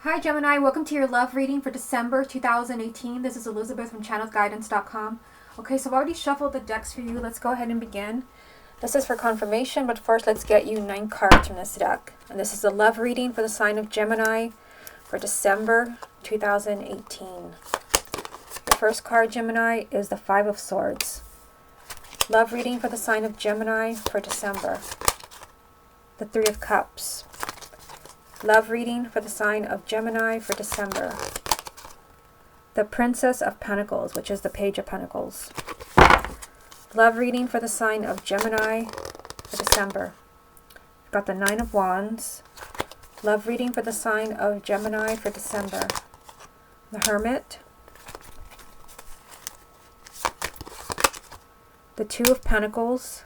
Hi Gemini, welcome to your love reading for December 2018. This is Elizabeth from channelguidance.com. Okay, so I've already shuffled the decks for you. Let's go ahead and begin. This is for confirmation, but first let's get you 9 cards from this deck. And this is the love reading for the sign of Gemini for December 2018. The first card, Gemini, is the 5 of Swords. Love reading for the sign of Gemini for December. The 3 of Cups. Love reading for the sign of Gemini for December. The Princess of Pentacles, which is the Page of Pentacles. Love reading for the sign of Gemini for December. We've got the 9 of Wands. Love reading for the sign of Gemini for December. The Hermit. The 2 of Pentacles.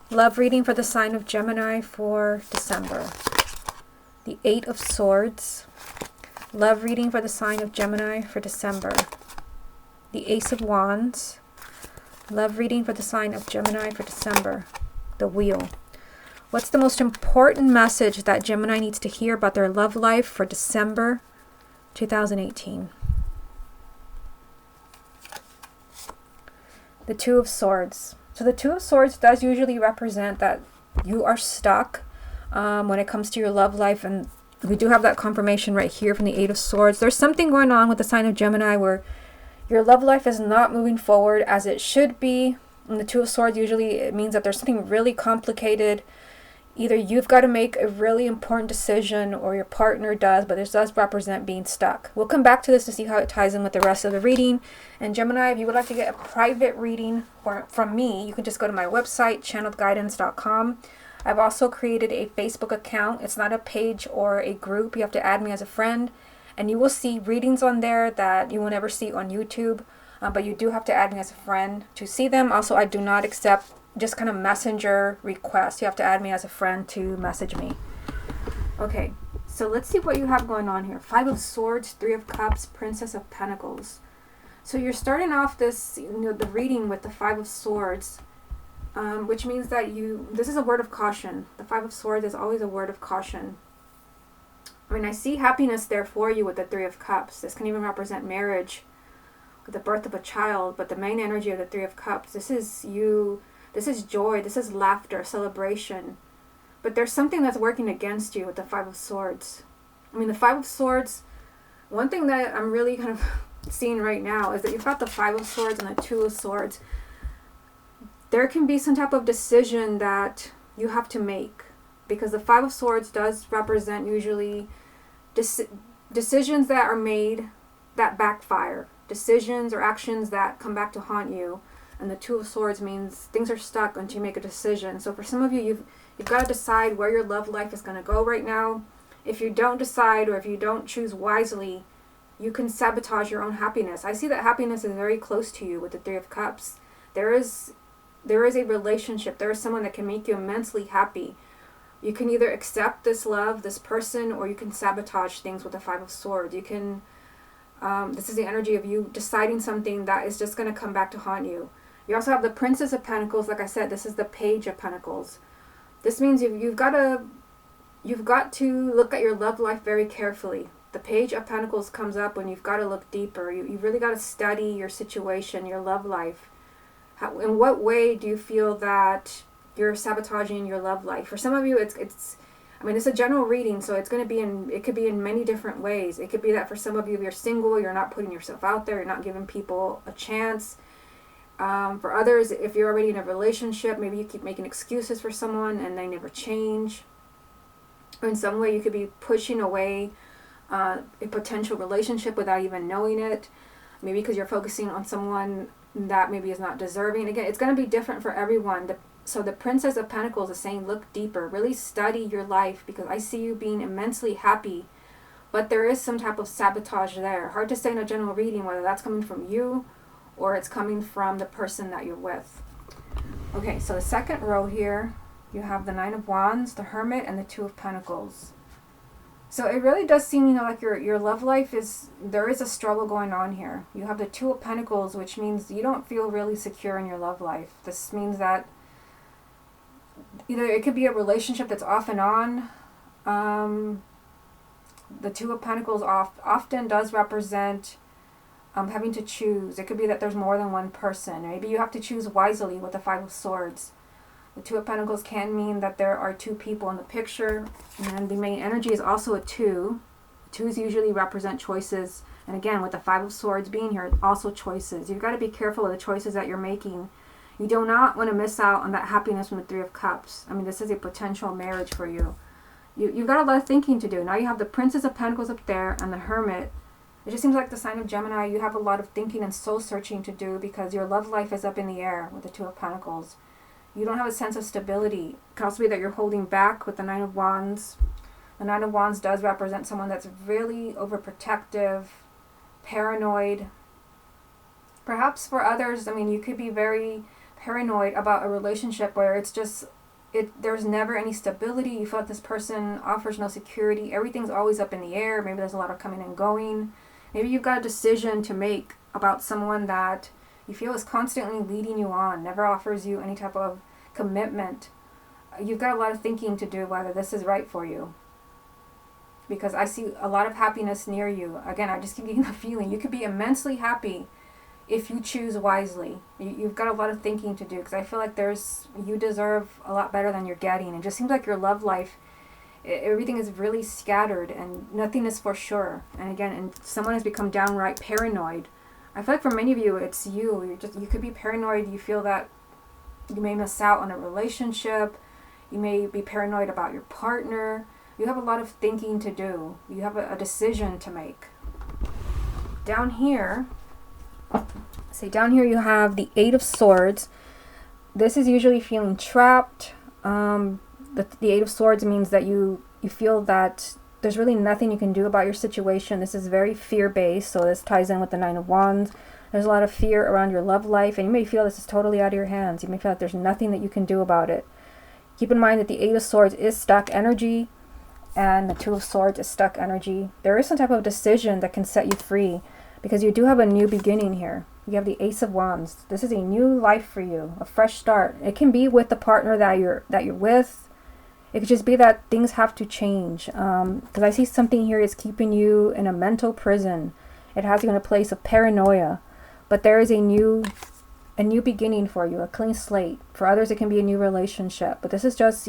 Love reading for the sign of Gemini for December. The 8 of Swords. Love reading for the sign of Gemini for December. The Ace of Wands. Love reading for the sign of Gemini for December. The Wheel. What's the most important message that Gemini needs to hear about their love life for December 2018? The 2 of Swords. So the 2 of Swords does usually represent that you are stuck when it comes to your love life. And we do have that confirmation right here from the 8 of Swords. There's something going on with the sign of Gemini where your love life is not moving forward as it should be. And the 2 of Swords, usually it means that there's something really complicated. Either you've got to make a really important decision or your partner does, but this does represent being stuck. We'll come back to this to see how it ties in with the rest of the reading. And Gemini, if you would like to get a private reading from me, you can just go to my website, channelguidance.com. I've also created a Facebook account. It's not a page or a group. You have to add me as a friend. And you will see readings on there that you will never see on YouTube. But you do have to add me as a friend to see them. Also, I do not accept just kind of messenger requests. You have to add me as a friend to message me. Okay, so let's see what you have going on here. 5 of Swords, 3 of Cups, Princess of Pentacles. So you're starting off this, the reading with the 5 of Swords, which means that this is a word of caution. The 5 of Swords is always a word of caution. I mean, I see happiness there for you with the 3 of Cups. This can even represent marriage, with the birth of a child, but the main energy of the 3 of Cups, this is you. This is joy, this is laughter, celebration. But there's something that's working against you with the 5 of Swords. I mean, the 5 of Swords, one thing that I'm really kind of seeing right now is that you've got the 5 of Swords and the 2 of Swords. There can be some type of decision that you have to make. Because the 5 of Swords does represent usually decisions that are made that backfire. Decisions or actions that come back to haunt you. And the 2 of Swords means things are stuck until you make a decision. So for some of you, you've got to decide where your love life is going to go right now. If you don't decide or if you don't choose wisely, you can sabotage your own happiness. I see that happiness is very close to you with the 3 of Cups. There is a relationship. There is someone that can make you immensely happy. You can either accept this love, this person, or you can sabotage things with the 5 of Swords. You can, this is the energy of you deciding something that is just going to come back to haunt you. You also have the Princess of Pentacles. Like I said, this is the Page of Pentacles. This means you've got to look at your love life very carefully. The Page of Pentacles comes up when you've got to look deeper. You really got to study your situation, your love life. In what way do you feel that you're sabotaging your love life? For some of you, it's a general reading, so it could be in many different ways. It could be that for some of you, if you're single, you're not putting yourself out there, you're not giving people a chance. For others, if you're already in a relationship, maybe you keep making excuses for someone and they never change. Or in some way, you could be pushing away a potential relationship without even knowing it. Maybe because you're focusing on someone that maybe is not deserving. Again, it's going to be different for everyone. So the Princess of Pentacles is saying, look deeper, really study your life, because I see you being immensely happy, but there is some type of sabotage there. Hard to say in a general reading whether that's coming from you or it's coming from the person that you're with. Okay, so the second row here, you have the 9 of Wands, the Hermit, and the 2 of Pentacles. So it really does seem, like your love life there is a struggle going on here. You have the 2 of Pentacles, which means you don't feel really secure in your love life. This means that Either it could be a relationship that's off and on. The Two of Pentacles often does represent having to choose. It could be that there's more than one person. Maybe you have to choose wisely with the Five of Swords. The Two of Pentacles can mean that there are two people in the picture, and the main energy is also a two. Twos usually represent choices, and again, with the Five of Swords being here, also choices. You've got to be careful of the choices that you're making. You do not want to miss out on that happiness from the Three of Cups. I mean, this is a potential marriage for you. You've got a lot of thinking to do. Now you have the Princess of Pentacles up there and the Hermit. It just seems like the sign of Gemini, you have a lot of thinking and soul searching to do because your love life is up in the air with the Two of Pentacles. You don't have a sense of stability. It can also be that you're holding back with the Nine of Wands. The Nine of Wands does represent someone that's really overprotective, paranoid. Perhaps for others, I mean, you could be very paranoid about a relationship where it's just, there's never any stability. You feel like this person offers no security. Everything's always up in the air. Maybe there's a lot of coming and going. Maybe you've got a decision to make about someone that you feel is constantly leading you on, never offers you any type of commitment. You've got a lot of thinking to do whether this is right for you. Because I see a lot of happiness near you. Again, I just keep getting the feeling you could be immensely happy if you choose wisely. You've got a lot of thinking to do because I feel like you deserve a lot better than you're getting. It just seems like your love life, everything is really scattered and nothing is for sure. And again, and someone has become downright paranoid. I feel like for many of you, it's you. You could be paranoid. You feel that you may miss out on a relationship. You may be paranoid about your partner. You have a lot of thinking to do. You have a decision to make. Down here you have the Eight of Swords. This is usually feeling trapped. The Eight of Swords means that you feel that there's really nothing you can do about your situation. This is very fear-based, so this ties in with the Nine of Wands. There's a lot of fear around your love life, and you may feel this is totally out of your hands. You may feel like there's nothing that you can do about it. Keep in mind that the Eight of Swords is stuck energy, and the Two of Swords is stuck energy. There is some type of decision that can set you free, because you do have a new beginning here. You have the Ace of Wands. This is a new life for you, a fresh start. It can be with the partner that you're with. It could just be that things have to change. Because I see something here is keeping you in a mental prison. It has you in a place of paranoia. But there is a new beginning for you, a clean slate. For others, it can be a new relationship. But this is just,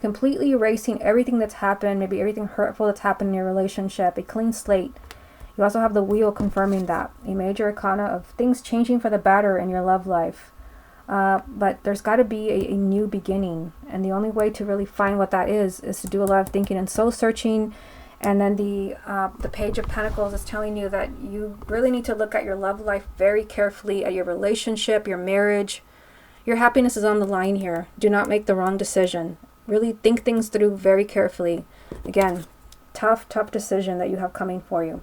completely erasing everything that's happened, maybe everything hurtful that's happened in your relationship, a clean slate. You also have the Wheel confirming that, a major arcana of things changing for the better in your love life. But there's got to be a new beginning, and the only way to really find what that is to do a lot of thinking and soul searching. And then the Page of Pentacles is telling you that you really need to look at your love life very carefully, at your relationship, your marriage. Your happiness is on the line here. Do not make the wrong decision. Really think things through very carefully. Again, tough decision that you have coming for you.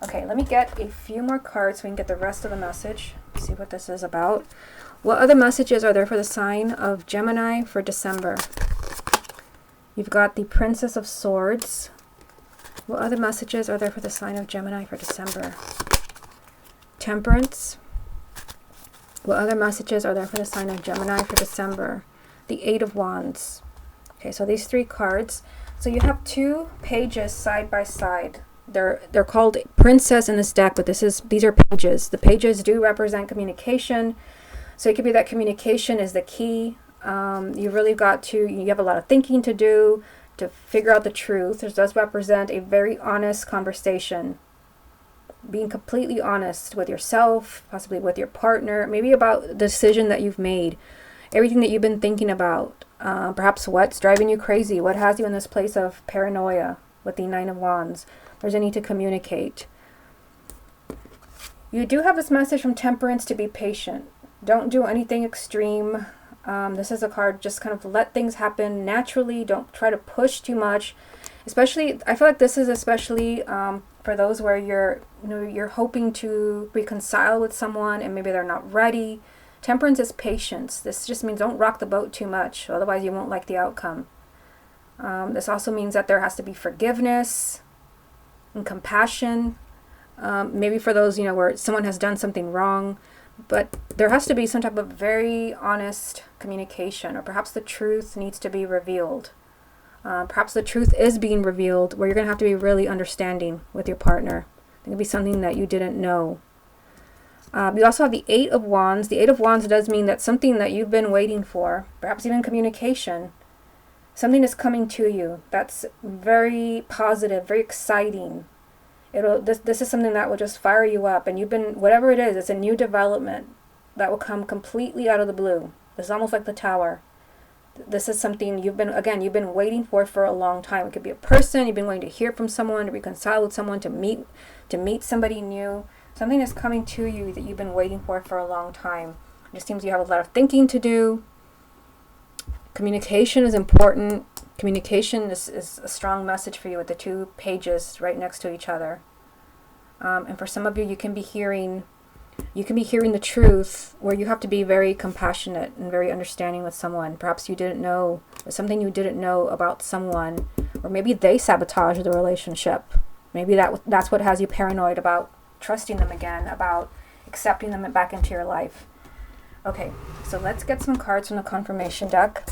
Okay, let me get a few more cards so we can get the rest of the message. See what this is about. What other messages are there for the sign of Gemini for December? You've got the Princess of Swords. What other messages are there for the sign of Gemini for December? Temperance. What other messages are there for the sign of Gemini for December? The Eight of Wands. Okay, so these three cards. So you have two pages side by side. They're called Princess in this deck, but these are pages. The pages do represent communication. So it could be that communication is the key. You have a lot of thinking to do to figure out the truth. This does represent a very honest conversation. Being completely honest with yourself, possibly with your partner, maybe about the decision that you've made, everything that you've been thinking about, perhaps what's driving you crazy, what has you in this place of paranoia with the Nine of Wands. There's a need to communicate. You do have this message from Temperance to be patient. Don't do anything extreme. This is a card, just kind of let things happen naturally. Don't try to push too much. Especially, I feel like this is especially for those where you're hoping to reconcile with someone and maybe they're not ready. Temperance is patience. This just means don't rock the boat too much, otherwise you won't like the outcome. This also means that there has to be forgiveness and compassion. Maybe for those, where someone has done something wrong, But there has to be some type of very honest communication, or perhaps the truth needs to be revealed. Perhaps the truth is being revealed, where you're going to have to be really understanding with your partner. It could be something that you didn't know. You also have the Eight of Wands. The Eight of Wands does mean that something that you've been waiting for, perhaps even communication, something is coming to you that's very positive, very exciting. This is something that will just fire you up, and you've been, whatever it is, it's a new development that will come completely out of the blue. It's almost like the Tower. This is something you've been waiting for a long time. It could be a person, you've been waiting to hear from someone, to reconcile with someone, to meet somebody new. Something is coming to you that you've been waiting for a long time. It just seems you have a lot of thinking to do. Communication is important. Communication is a strong message for you with the two pages right next to each other. And for some of you, you can be hearing the truth, where you have to be very compassionate and very understanding with someone. Perhaps you didn't know, or something you didn't know about someone, or maybe they sabotaged the relationship. Maybe that's what has you paranoid about trusting them again, about accepting them back into your life. Okay, so let's get some cards from the confirmation deck.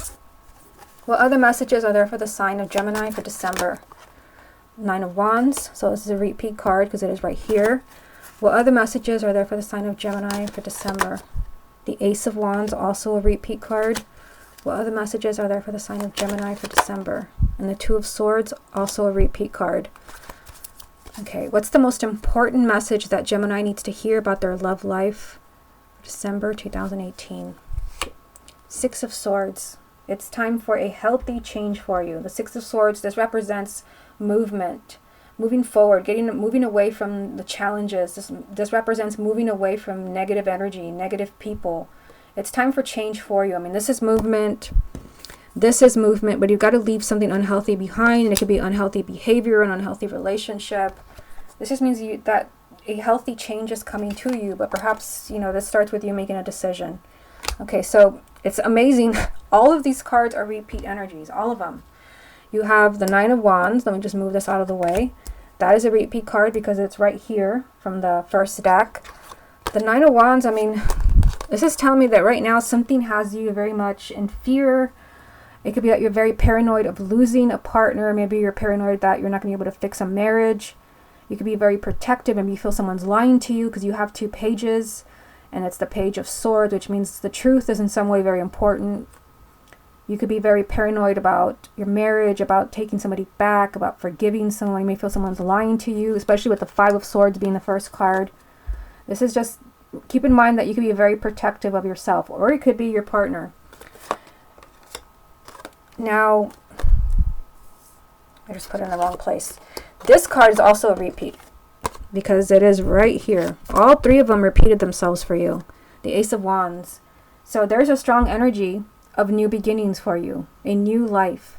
What other messages are there for the sign of Gemini for December? Nine of Wands. So this is a repeat card because it is right here. What other messages are there for the sign of Gemini for December? The Ace of Wands, also a repeat card. What other messages are there for the sign of Gemini for December? And the Two of Swords, also a repeat card. Okay, what's the most important message that Gemini needs to hear about their love life for December 2018? Six of Swords. It's time for a healthy change for you. The Six of Swords, this represents movement, moving forward, moving away from the challenges. This represents moving away from negative energy, negative people. It's time for change for you. I mean, this is movement, but you've got to leave something unhealthy behind. And it could be unhealthy behavior, an unhealthy relationship. This just means that a healthy change is coming to you, but perhaps, this starts with you making a decision. Okay, so it's amazing. All of these cards are repeat energies, all of them. You have the Nine of Wands. Let me just move this out of the way. That is a repeat card because it's right here from the first deck. The Nine of Wands, I mean, this is telling me that right now something has you very much in fear. It could be that you're very paranoid of losing a partner. Maybe you're paranoid that you're not going to be able to fix a marriage. You could be very protective and you feel someone's lying to you because you have two pages. And it's the Page of Swords, which means the truth is in some way very important. You could be very paranoid about your marriage, about taking somebody back, about forgiving someone. You may feel someone's lying to you, especially with the Five of Swords being the first card. This is just, keep in mind that you could be very protective of yourself, or it could be your partner. Now, I just put it in the wrong place. This card is also a repeat because it is right here. All three of them repeated themselves for you. The Ace of Wands. So there's a strong energy of new beginnings for you, a new life.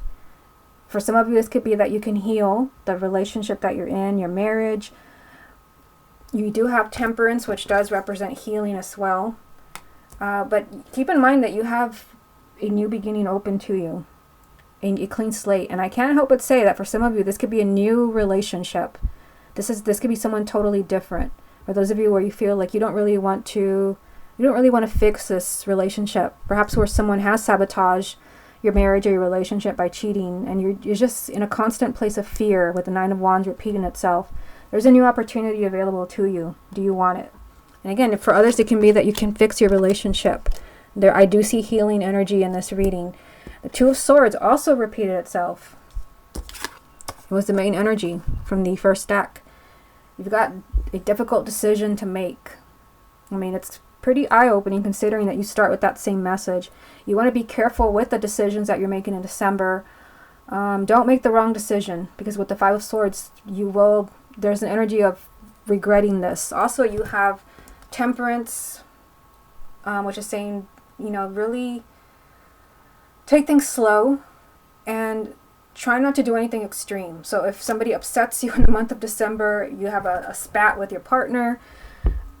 For some of you, this could be that you can heal the relationship that you're in, your marriage. You do have Temperance, which does represent healing as well. But keep in mind that you have a new beginning open to you, a clean slate. And I can't help but say that for some of you, this could be a new relationship. This could be someone totally different. For those of you where you feel like you don't really want to fix this relationship, perhaps where someone has sabotaged your marriage or your relationship by cheating, and you're just in a constant place of fear with the Nine of Wands repeating itself. There's a new opportunity available to you. Do you want it? And again, for others, it can be that you can fix your relationship. I do see healing energy in this reading. The Two of Swords also repeated itself. It was the main energy from the first deck. You've got a difficult decision to make. I mean, it's pretty eye-opening considering that you start with that same message. You want to be careful with the decisions that you're making in December. Don't make the wrong decision, because with the Five of Swords, there's an energy of regretting this. Also, you have Temperance, which is saying, really take things slow and try not to do anything extreme. So if somebody upsets you in the month of December, you have a spat with your partner,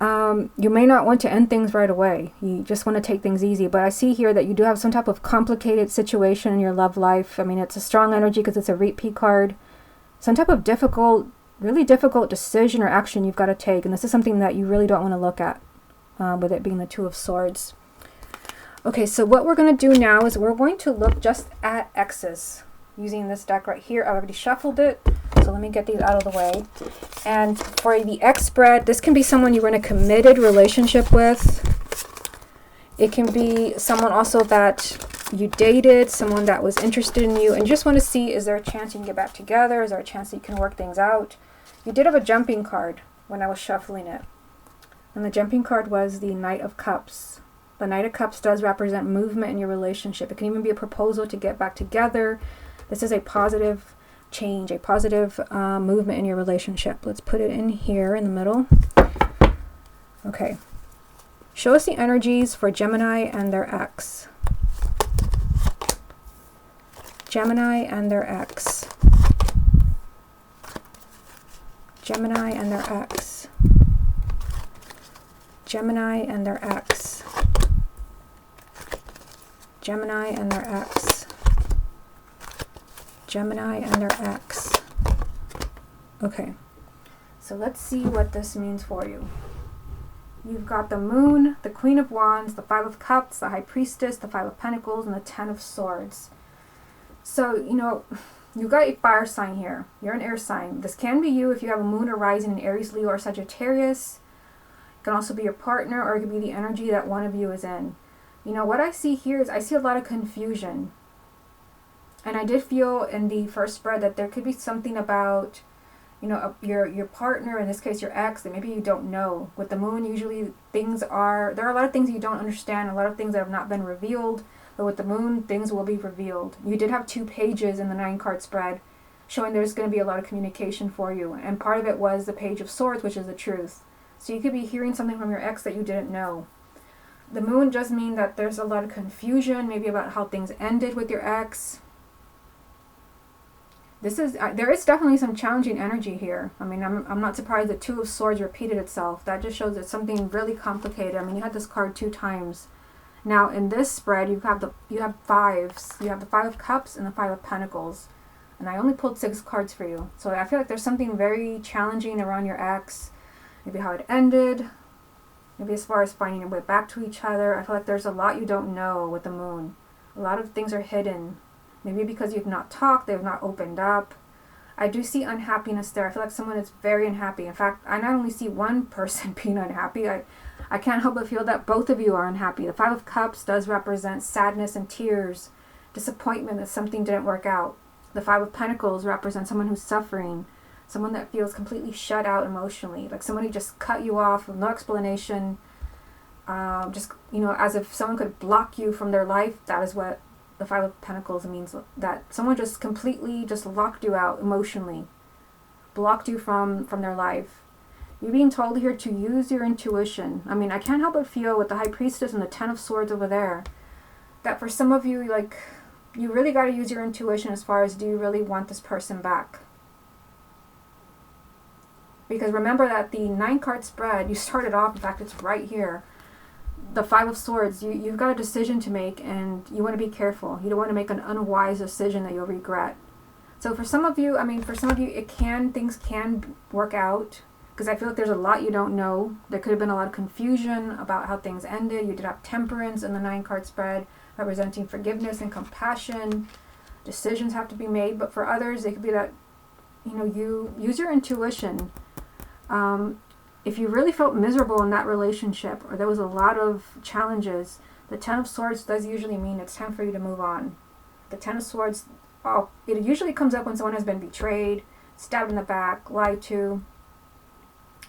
you may not want to end things right away. You just want to take things easy. But I see here that you do have some type of complicated situation in your love life. I mean, it's a strong energy because it's a repeat card. Some type of really difficult decision or action you've got to take. And this is something that you really don't want to look at. with it being the Two of Swords. Okay, so what we're going to do now is we're going to look just at exes using this deck right here. I already shuffled it, so let me get these out of the way. And for the ex spread, this can be someone you're in a committed relationship with. It can be someone also that you dated, someone that was interested in you, and just want to see, is there a chance you can get back together? Is there a chance that you can work things out? You did have a jumping card when I was shuffling it. And the jumping card was the Knight of Cups. The Knight of Cups does represent movement in your relationship. It can even be a proposal to get back together. This is a positive change, a positive movement in your relationship. Let's put it in here in the middle. Okay. Show us the energies for Gemini and their ex. Gemini and their ex. Gemini and their ex. Gemini and their ex. Gemini and their ex. Gemini and their ex. Okay, so let's see what this means for you. You've got the Moon, the Queen of Wands, the Five of Cups, the High Priestess, the Five of Pentacles, and the Ten of Swords. So, you know, you got a fire sign here. You're an air sign. This can be you if you have a Moon arising in Aries, Leo, or Sagittarius. It can also be your partner, or it could be the energy that one of you is in. You know, what I see here is I see a lot of confusion. And I did feel in the first spread that there could be something about, you know, your partner, in this case your ex, that maybe you don't know. With the Moon, usually there are a lot of things you don't understand, a lot of things that have not been revealed. But with the Moon, things will be revealed. You did have 2 pages in the 9-card spread showing there's going to be a lot of communication for you. And part of it was the Page of Swords, which is the truth. So you could be hearing something from your ex that you didn't know. The Moon does mean that there's a lot of confusion, maybe about how things ended with your ex. There is definitely some challenging energy here. I mean, I'm not surprised that Two of Swords repeated itself. That just shows it's something really complicated. I mean, you had this card 2 times. Now, in this spread, you have fives. You have the Five of Cups and the Five of Pentacles. And I only pulled 6 cards for you. So I feel like there's something very challenging around your ex. Maybe how it ended. Maybe as far as finding your way back to each other. I feel like there's a lot you don't know with the Moon. A lot of things are hidden. Maybe because you've not talked, they've not opened up. I do see unhappiness there. I feel like someone is very unhappy. In fact, I not only see one person being unhappy, I can't help but feel that both of you are unhappy. The Five of Cups does represent sadness and tears, disappointment that something didn't work out. The Five of Pentacles represents someone who's suffering, someone that feels completely shut out emotionally, like someone who just cut you off with no explanation, just, you know, as if someone could block you from their life. That is what the Five of Pentacles means, that someone just completely just locked you out emotionally, blocked you from their life. You're being told here to use your intuition. I mean, I can't help but feel with the High Priestess and the Ten of Swords over there, that for some of you, like, you really got to use your intuition as far as, do you really want this person back? Because remember that the 9-card spread, you started off, in fact, it's right here. The Five of Swords, you've got a decision to make, and you want to be careful. You don't want to make an unwise decision that you'll regret. So for some of you, things can work out, because I feel like there's a lot you don't know. There could have been a lot of confusion about how things ended. You did have Temperance in the 9-card spread, representing forgiveness and compassion. Decisions have to be made, but for others, it could be that, you know, you use your intuition. If you really felt miserable in that relationship, or there was a lot of challenges, the Ten of Swords does usually mean it's time for you to move on. The Ten of Swords, it usually comes up when someone has been betrayed, stabbed in the back, lied to,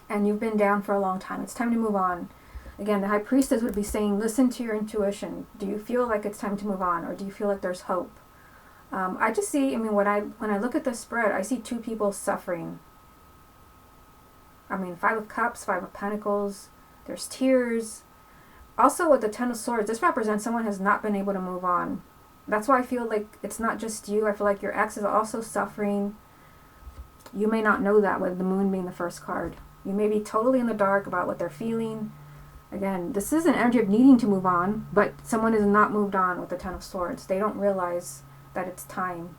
and you've been down for a long time. It's time to move on. Again, the High Priestess would be saying, listen to your intuition. Do you feel like it's time to move on, or do you feel like there's hope? I just see, when I look at this spread, I see 2 people suffering. Five of Cups, Five of Pentacles, there's tears. Also with the Ten of Swords, this represents someone has not been able to move on. That's why I feel like it's not just you. I feel like your ex is also suffering. You may not know that with the Moon being the first card. You may be totally in the dark about what they're feeling. Again, this is an energy of needing to move on, but someone is not moved on with the Ten of Swords. They don't realize that it's time.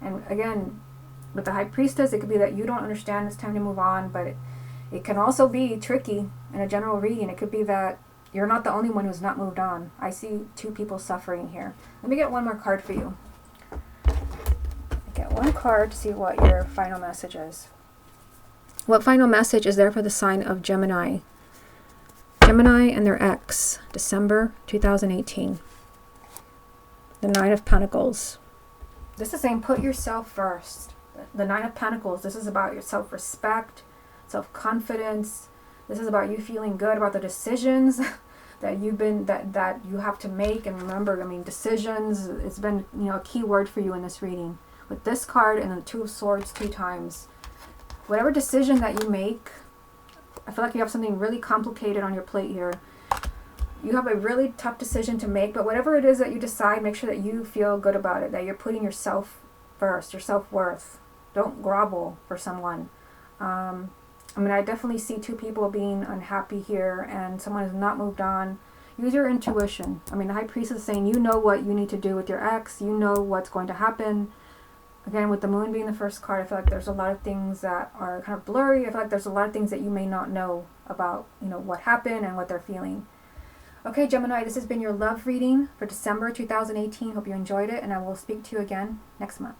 And again, with the High Priestess, it could be that you don't understand it's time to move on, but It can also be tricky in a general reading. It could be that you're not the only one who's not moved on. I see two people suffering here. Let me get one more card for you. Get one card to see what your final message is. What final message is there for the sign of Gemini? Gemini and their ex, December 2018. The Nine of Pentacles. This is saying put yourself first. The Nine of Pentacles, this is about your self-respect, self-confidence. This is about you feeling good about the decisions that that you have to make. And remember, I mean, decisions, it's been, a key word for you in this reading. With this card and the Two of Swords 2 times. Whatever decision that you make, I feel like you have something really complicated on your plate here. You have a really tough decision to make, but whatever it is that you decide, make sure that you feel good about it, that you're putting yourself first, your self-worth. Don't grovel for someone. I definitely see two people being unhappy here, and someone has not moved on. Use your intuition. The High Priestess is saying you know what you need to do with your ex. You know what's going to happen. Again, with the Moon being the first card, I feel like there's a lot of things that are kind of blurry. I feel like there's a lot of things that you may not know about, what happened and what they're feeling. Okay, Gemini, this has been your love reading for December 2018. Hope you enjoyed it, and I will speak to you again next month.